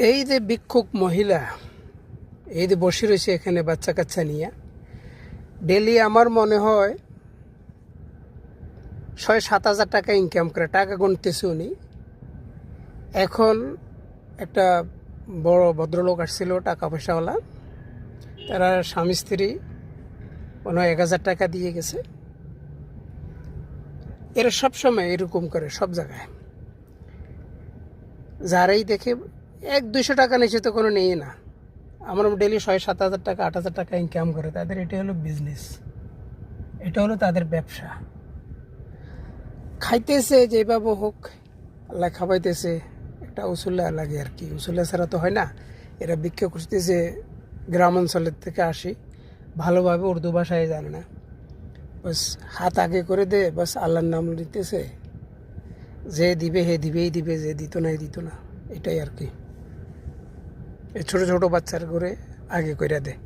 এই যে ভিক্ষুক মহিলা এই যে বসে রয়েছে এখানে বাচ্চা কাচ্চা নিয়ে, ডেলি আমার মনে হয় 6-7 হাজার টাকা ইনকাম করে, টাকা গুনতেছে উনি। এখন একটা বড় ভদ্রলোক আসছিল, টাকা পয়সাওয়ালা, তারা স্বামী স্ত্রী মনে হয় 1,000 টাকা দিয়ে গেছে। এরা সবসময় এরকম করে, সব জায়গায় যারাই দেখে 100-200 টাকা নিচে তো কোনো নেই না। আমার ডেলি 6-7 হাজার টাকা 8,000 টাকা ইনকাম করে, তাদের এটা হলো বিজনেস, এটা হলো তাদের ব্যবসা। খাইতেছে যেভাবে হোক, আল্লাহ খাওয়াইতেছে, একটা উসুল্লা লাগে আর কি, উসুল্লা ছাড়া তো হয় না। এরা ভিক্ষা করতেছে, গ্রাম অঞ্চলের থেকে আসি, ভালোভাবে উর্দু ভাষায় জানে না, বাস হাত আগে করে দে, বাস আল্লাহর নাম দিতেছে, যে দিবে হে দিবেই দিবে, যে দিত না হে দিত না, এটাই আর কি। এই ছোটো ছোটো বাচ্চার করে আগে করে দেয়।